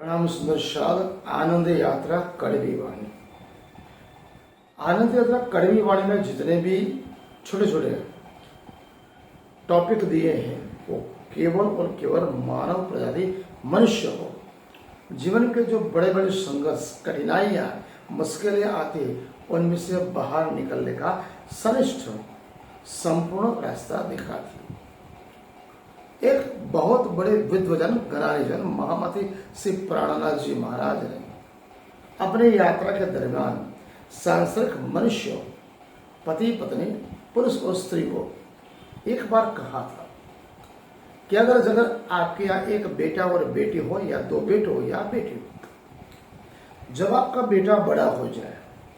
प्रणाम सुंदर शाल आनंद यात्रा कड़वी वाणी। आनंद यात्रा कड़वी वाणी में जितने भी छोटे छोटे टॉपिक दिए हैं वो केवल और केवल मानव प्रजाति मनुष्य को जीवन के जो बड़े बड़े संघर्ष कठिनाइयां मुश्किलें आती उनमें से बाहर निकलने का सनिष्ठ संपूर्ण रास्ता दिखाती। एक बहुत बड़े विद्वजन ज्ञानीजन महामती श्री प्राणनाथ जी महाराज ने अपने यात्रा के दरमियान सांसारिक मनुष्य पति पत्नी पुरुष और स्त्री को एक बार कहा था कि अगर आपके यहाँ एक बेटा और बेटी हो या दो बेटे हो या बेटी हो, जब आपका बेटा बड़ा हो जाए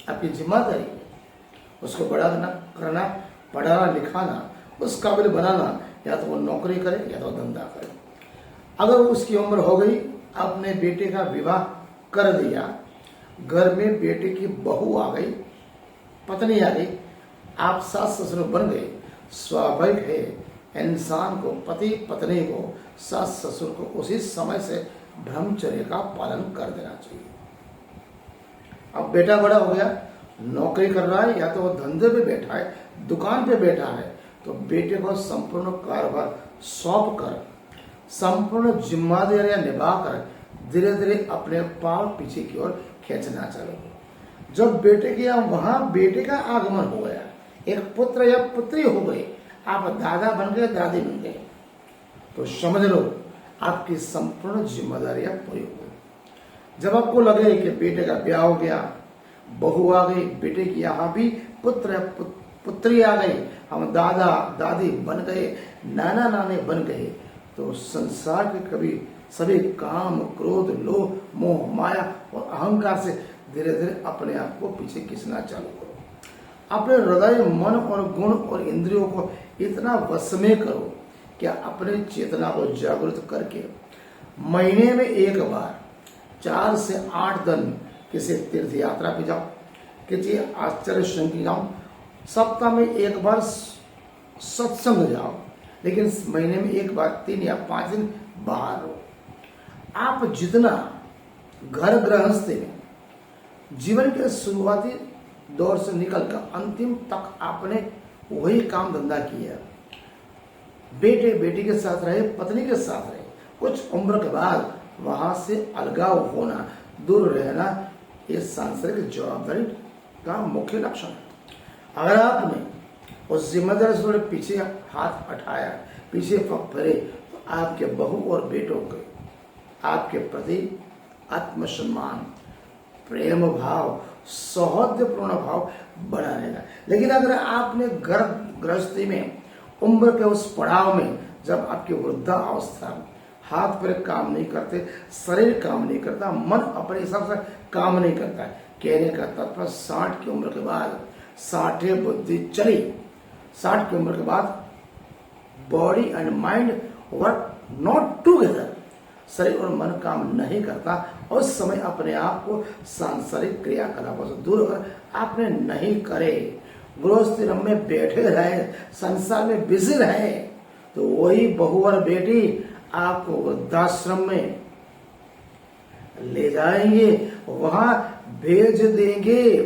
आपकी जिम्मेदारी है उसको बड़ा करना पढ़ाना लिखाना उस काबिल बनाना, या तो वो नौकरी करे या तो धंधा करे। अगर उसकी उम्र हो गई आपने बेटे का विवाह कर दिया, घर में बेटे की बहू आ गई, पत्नी आ गई, आप सास ससुर बन गए। स्वाभाविक है इंसान को पति पत्नी को सास ससुर को उसी समय से ब्रह्मचर्य का पालन कर देना चाहिए। अब बेटा बड़ा हो गया, नौकरी कर रहा है या तो वो धंधे पे बैठा है, दुकान पे बैठा है, तो बेटे को संपूर्ण कारोबार सौंप कर संपूर्ण जिम्मेदारियां निभाकर धीरे धीरे अपने पांव पीछे की ओर खींचना चालू। जब बेटे के वहां बेटे का आगमन हो गया, एक पुत्र या पुत्री हो गई, आप दादा बन गए दादी बन गए, तो समझ लो आपकी संपूर्ण जिम्मेदारियां पूरी हो गई। जब आपको लगे कि बेटे का ब्याह हो गया, बहू आ गई, बेटे की यहाँ भी पुत्र पुत्री आ गई, हम दादा दादी बन गए, नाना नानी बन गए, तो संसार के कभी सभी काम क्रोध लोभ मोह माया और अहंकार से धीरे धीरे अपने आप को पीछे खींचना चालू करो। अपने हृदय मन और गुण और इंद्रियों को इतना वश में करो कि अपने चेतना को जागृत करके महीने में एक बार 4 से 8 दिन किसी तीर्थ यात्रा पे जाओ, किसी आश्चर्य श्रृंखला जाओ, सप्ताह में एक बार सत्संग जाओ, लेकिन महीने में एक बार 3 या 5 दिन बाहर रहो। आप जितना घर गृहस्थी में जीवन के शुरुआती दौर से निकलकर अंतिम तक आपने वही काम धंधा किया, बेटे बेटी के साथ रहे, पत्नी के साथ रहे, कुछ उम्र के बाद वहां से अलगाव होना, दूर रहना, ये सांसारिक जवाबदारी का मुख्य लक्षण है। अगर आपने उस जिम्मेदारी से थोड़े पीछे हाथ हटाया, पीछे फिरे, तो आपके बहू और बेटों के आपके प्रति आत्मसम्मान, प्रेम भाव, सौहार्दपूर्ण भाव बना रहेगा। लेकिन अगर आपने गृहस्थी में उम्र के उस पड़ाव में, जब आपकी वृद्धावस्था, हाथ पैर काम नहीं करते, शरीर काम नहीं करता, मन अपने हिसाब से काम नहीं करता, कहने का तात्पर्य 60 की उम्र के बाद 60 बुद्धि चली, 60 की उम्र के बाद body and mind work not together, शरीर और मन काम नहीं करता, उस समय अपने आप को सांसारिक क्रियाकलापों से दूर अगर आपने नहीं करे, गृहस्थी में बैठे रहे, संसार में बिजी रहे, तो वही बहू और बेटी आपको वृद्धाश्रम में ले जाएंगे, वहां भेज देंगे,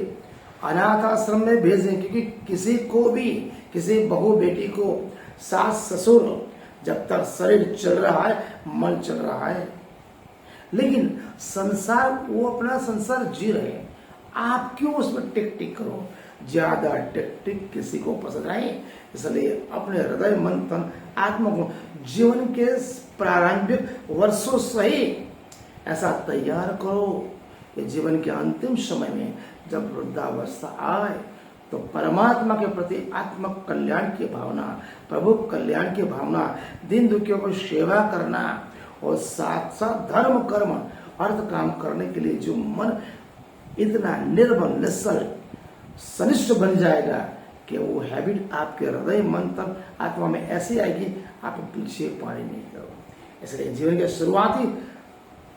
अनाथ आश्रम में भेज देंगे। क्योंकि किसी को भी, किसी बहू बेटी को सास ससुर, जब तक शरीर चल रहा है मन चल रहा है, लेकिन संसार वो अपना संसार जी रहे हैं, आप क्यों उसमें टिक टिक करो? ज्यादा टिक टिक किसी को पसंद नहीं, इसलिए अपने हृदय मन तन आत्मा को जीवन के प्रारंभिक वर्षों से ही ऐसा तैयार करो कि जीवन के अंतिम समय में जब वृद्धावस्था आए तो परमात्मा के प्रति आत्म कल्याण की भावना, प्रभु कल्याण की भावना, दीन दुखियों को सेवा करना और साथ साथ धर्म कर्म अर्थ काम करने के लिए जो मन इतना निर्मल निश्चल सनिष्ठ बन जाएगा कि वो हैबिट आपके हृदय मन तन आत्मा में ऐसी आएगी आप पीछे पानी नहीं करोगे। इसलिए जीवन के शुरुआती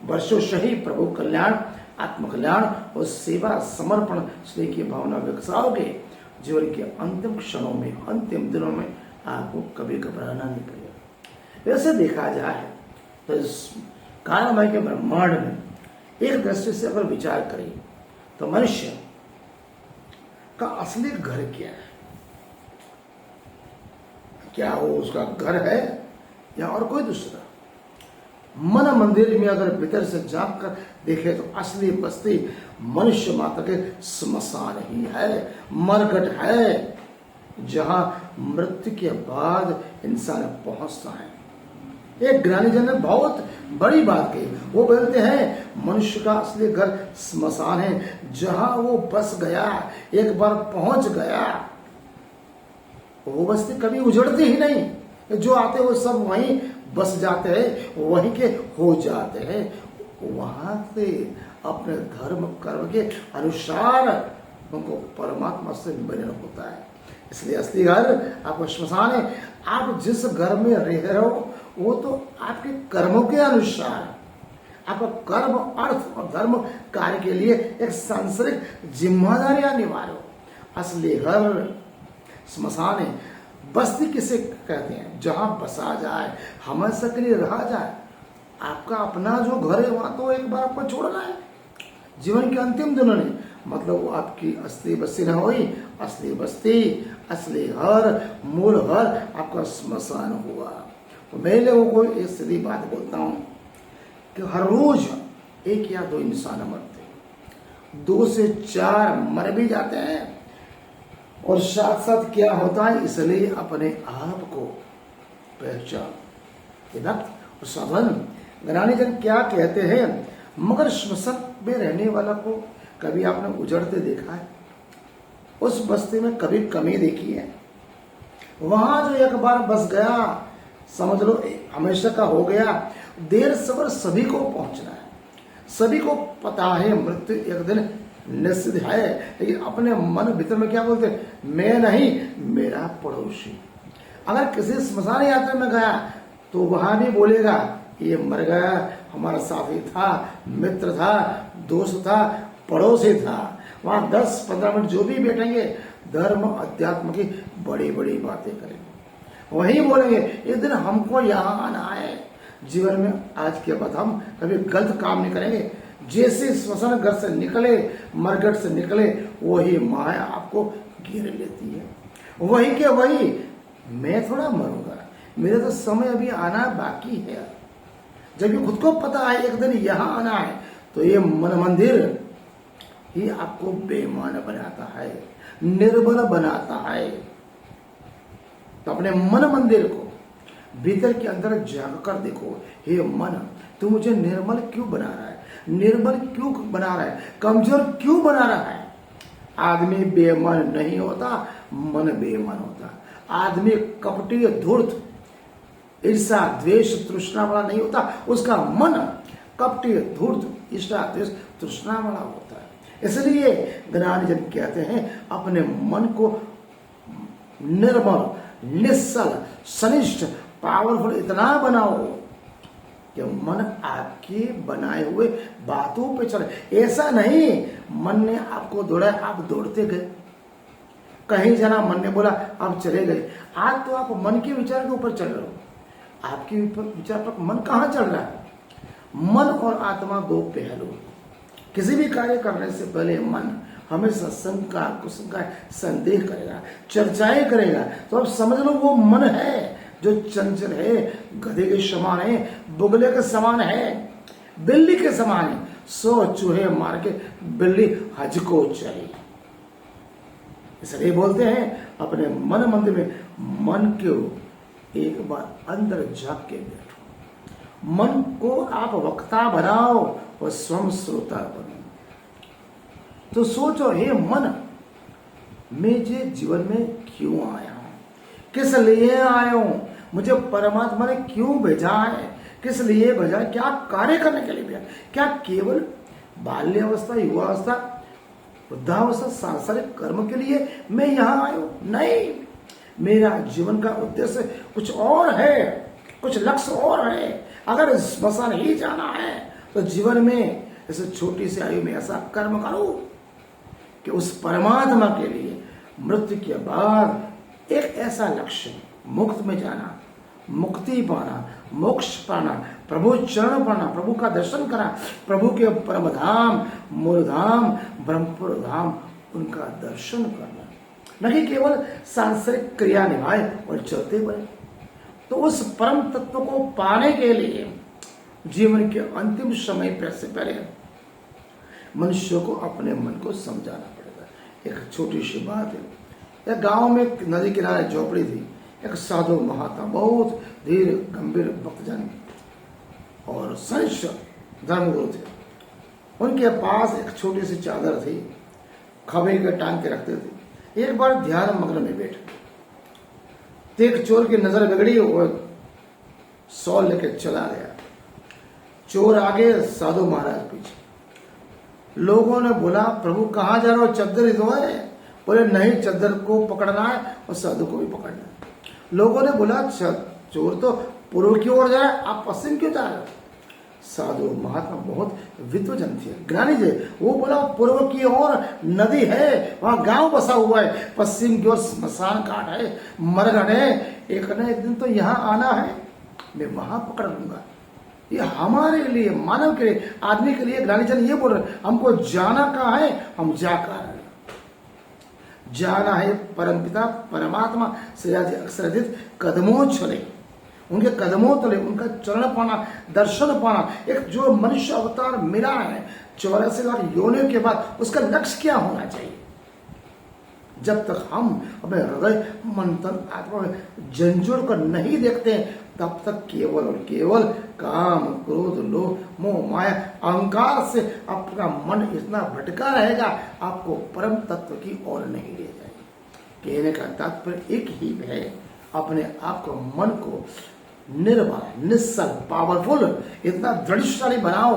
वर्षों से ही प्रभु कल्याण, आत्मकल्याण और सेवा समर्पण स्नेह की भावना विकसाओगे, जीवन के अंतिम क्षणों में, अंतिम दिनों में आपको कभी घबराना नहीं पड़ेगा। वैसे देखा जाए तो इस कालमय के ब्रह्मांड में एक दृष्टि से अगर विचार करें तो मनुष्य का असली घर क्या है? क्या वो उसका घर है या और कोई दूसरा? मन मंदिर में अगर भीतर से झांक कर देखे तो असली बस्ती मनुष्य मात्र के स्मशान ही है, मरघट है, जहां मृत्यु के बाद इंसान पहुंचता है। एक ज्ञानी जन ने बहुत बड़ी बात कही। वो बोलते हैं मनुष्य का असली घर स्मशान है, जहां वो बस गया, एक बार पहुंच गया, वो बस्ती कभी उजड़ती ही नहीं। जो आते वो सब वहीं बस जाते हैं, वहीं के हो जाते हैं। वहां से अपने धर्म कर्म के अनुसार उनको परमात्मा से मिलन होता है। इसलिए असली घर आपका श्मशान है। आप जिस घर में रह रहे हो वो तो आपके कर्मों के अनुसार, आपका कर्म अर्थ और धर्म कार्य के लिए एक सांसारिक जिम्मेदारियां निभा रहे हो। असली घर स्मशान है। बस्ती किसे कहते हैं? जहां बसा जाए, हमेशा के लिए रहा जाए। आपका अपना जो घर है वहां तो एक बार आपको छोड़ना है जीवन के अंतिम दिनों में। मतलब वो आपकी असली बस्ती न हुई, असली बस्ती, असली घर, मूल घर आपका स्मशान हुआ। तो मैं लोगों को एक सीधी बात बोलता हूं कि हर रोज 1 या 2 इंसान मरते, 2 से 4 मर भी जाते हैं। और साथ साथ क्या होता है, इसलिए अपने आप को पहचान। भक्त और साधन ज्ञानी जन क्या कहते हैं, मगर श्मशान में रहने वाला को कभी आपने उजड़ते देखा है? उस बस्ती में कभी कमी देखी है? वहां जो एक बार बस गया, समझ लो हमेशा का हो गया। देर सबर सभी को पहुंचना है, सभी को पता है मृत्यु एक दिन निश्चित है। लेकिन अपने मन भीतर में क्या बोलते हैं? मैं नहीं, मेरा पड़ोसी। अगर किसी स्मशान यात्रा में गया तो वहां भी बोलेगा ये मर गया, हमारा साथी था, मित्र था, दोस्त था, पड़ोसी था। वहां 10-15 मिनट जो भी बैठेंगे धर्म अध्यात्म की बड़ी बड़ी बातें करेंगे। वही बोलेंगे एक दिन हमको यहाँ आना है। जीवन में आज के बाद हम कभी गलत काम नहीं करेंगे। जैसे श्मशान घर से निकले, मरघट से निकले, वही माया आपको घेर लेती है। वही के वही, मैं थोड़ा मरूंगा, मेरा तो समय अभी आना बाकी है। जब ये खुद को पता है एक दिन यहाँ आना है, तो ये मन मंदिर ही आपको बेईमान बनाता है, निर्बल बनाता है। तो अपने मन मंदिर को भीतर के अंदर जाग कर देखो, हे मन तू मुझे निर्मल क्यों बना रहा है, निर्बल क्यों बना रहा है, कमजोर क्यों बना रहा है। आदमी बेईमान नहीं होता, मन बेईमान होता। आदमी कपटी धूर्त ईर्षा द्वेष तृष्णा वाला नहीं होता, उसका मन कपटी धूर्त ईर्षा द्वेष तृष्णा वाला होता है। इसलिए ज्ञानी जन कहते हैं अपने मन को निर्मल, निश्चल, सनिष्ठ, पावरफुल इतना बनाओ कि मन आपके बनाए हुए बातों पे चले। ऐसा नहीं मन ने आपको दौड़ा, आप दौड़ते गए, कहीं जाना मन ने बोला आप चले गए। आज तो आप मन के विचार के ऊपर चल रहे हो, आपके विचार पर मन कहाँ चल रहा है? मन और आत्मा 2 पहलू। किसी भी कार्य करने से पहले मन हमेशा शंका, कुशंका, संदेह करेगा, चर्चाएं करेगा। तो अब समझ लो वो मन है जो चंचल है, गधे के समान है, बुगले के समान है, बिल्ली के समान है। 100 चूहे मार के बिल्ली हज को चली। इसलिए बोलते हैं अपने मन मंदिर में मन को एक बार अंदर झांक के बैठो। मन को आप वक्ता बनाओ और स्वयं श्रोता बनो। तो सोचो हे मन, मैं जे जीवन में क्यों आया हूं, किस लिए आया हूं, मुझे परमात्मा ने क्यों भेजा है, किस लिए भेजा है, क्या कार्य करने के लिए भेजा? क्या केवल बाल्यावस्था, युवावस्था, वृद्धावस्था, सांसारिक कर्म के लिए मैं यहां आया हूं? नहीं, मेरा जीवन का उद्देश्य कुछ और है, कुछ लक्ष्य और है। अगर स्मशान ही जाना है तो जीवन में इस छोटी सी आयु में ऐसा कर्म करो कि उस परमात्मा के लिए मृत्यु के बाद एक ऐसा लक्ष्य, मुक्त में जाना, मुक्ति पाना, मोक्ष पाना, प्रभु चरण पाना, प्रभु का दर्शन करना, प्रभु के परम धाम, मूल धाम, ब्रह्मपुर धाम, उनका दर्शन करना, न कि केवल सांसारिक क्रिया निभाए और चलते बने। तो उस परम तत्व को पाने के लिए जीवन के अंतिम समय से पहले मनुष्य को अपने मन को समझाना पड़ेगा। एक छोटी सी बात है, एक गांव में एक नदी किनारे झोपड़ी थी। एक साधु महात्मा, बहुत धीर गंभीर भक्तजन और संत धर्मगुरु थे। उनके पास एक छोटी सी चादर थी, खबे के टांग के रखते थे। एक बार ध्यान मग्न में बैठे तो एक चोर की नजर बिगड़ी और सौ लेके चला गया। चोर आगे, साधु महाराज पीछे। लोगों ने बोला, प्रभु कहाँ जा रहे हो, चद्दर ही तो है। बोले नहीं, चद्दर को पकड़ना है और साधु को भी पकड़ना है। लोगों ने बोला, चोर तो पूर्व की ओर जा रहा है, आप पश्चिम क्यों जा रहे हो? साधु महात्मा बहुत विद्वजन थे, ज्ञानी थे। वो बोला, पूर्व की ओर नदी है, वहां गांव बसा हुआ है, पश्चिम की ओर स्मशान घाट है, मरघट है। एक न एक दिन तो यहाँ आना है, मैं वहां पकड़ लूंगा। ये हमारे लिए, मानव के लिए, आदमी के लिए ज्ञानी जन ये बोल रहे, हमको जाना कहाँ है, हम जाकर जाना है परमपिता परमात्मा अक्षराधित कदमों चले, उनके कदमों तले, उनका चरण पाना, दर्शन पाना। एक जो मनुष्य अवतार मिला है 84 लाख योनियों के बाद, उसका लक्ष्य क्या होना चाहिए? जब तक हम अपने हृदय, मन, तन, आत्मा में झंझोड़ कर नहीं देखते हैं, तब तक केवल और केवल काम, क्रोध, लोभ, मोह, माया, अहंकार से आपका मन इतना भटका रहेगा, आपको परम तत्व की ओर नहीं ले जाएगा। कहने का तात्पर्य एक ही है, अपने आप को, मन को निर्भय, निश्चल, पावरफुल, इतना दृढ़शाली बनाओ,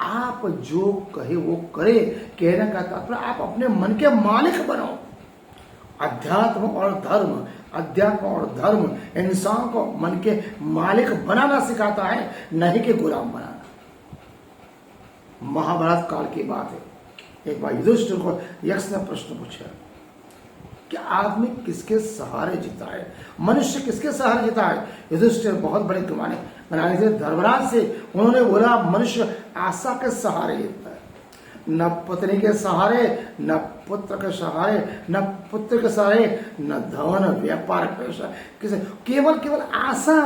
आप जो कहे वो करे। कहने का तात्पर्य आप अपने मन के मालिक बनो। अध्यात्म और धर्म इंसान को मन के मालिक बनाना सिखाता है, नहीं कि गुलाम बनाना। महाभारत काल की बात है, एक बार युधिष्ठिर को यक्ष ने प्रश्न पूछा कि आदमी किसके सहारे जीता है, मनुष्य किसके सहारे जीता है? युधिष्ठिर बहुत बड़े बनाने थे धर्मराज से। उन्होंने बोला, मनुष्य आशा के सहारे जीता है, न पत्नी के सहारे, न पुत्र के सहारे, न पुत्र के सहारे, न धन, व्यापार, पैसा, किसे, केवल आशा।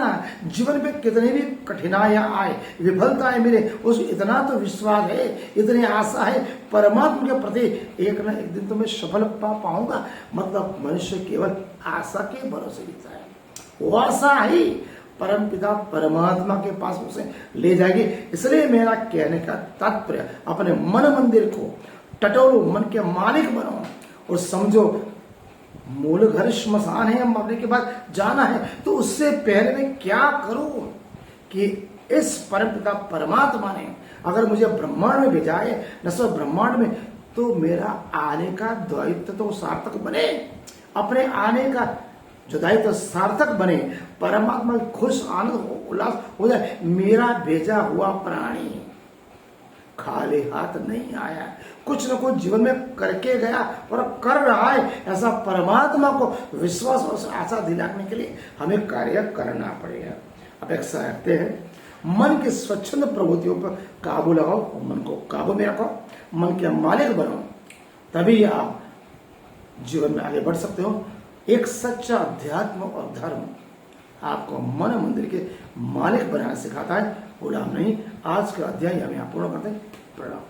जीवन में कितनी भी कठिनाइयां आए, विफलताएं मिले, उस इतना तो विश्वास है, इतनी आशा है परमात्मा के प्रति, एक न एक दिन तो मैं सफल पाऊंगा। मतलब मनुष्य केवल आशा के भरोसे जीता है। वो आशा ही परम पिता परमात्मा के पास उसे ले जाएगी। इसलिए मेरा कहने का तात्पर्य, अपने मन मंदिर को टटोलो, मन के मालिक बनो और समझो मूल घर श्मशान है, मरने के बाद जाना है। तो उससे पहले मैं क्या करूं कि इस परम पिता परमात्मा ने अगर मुझे ब्रह्मांड में भेजा है, नस्व ब्रह्मांड में, तो मेरा आने का दायित्व तो सार्थक बने, अपने आने का जो दायित्व सार्थक बने, परमात्मा खुश, आनंद, उल्लास हो जाए। मेरा भेजा हुआ प्राणी खाली हाथ नहीं आया, कुछ न कुछ जीवन में करके गया और कर रहा है। ऐसा परमात्मा को विश्वास और आशा दिलाने के लिए हमें कार्य करना पड़ेगा। अपेक्षा रखते हैं मन की स्वच्छंद प्रवृत्तियों पर काबू लगाओ, मन को काबू में रखो, मन के मालिक बनो, तभी आप जीवन में आगे बढ़ सकते हो। एक सच्चा अध्यात्म और धर्म आपको मन मंदिर के मालिक बनाना सिखाता है, गुलाम नहीं। आज का अध्याय हमें पूर्ण करते हैं। प्रणाम।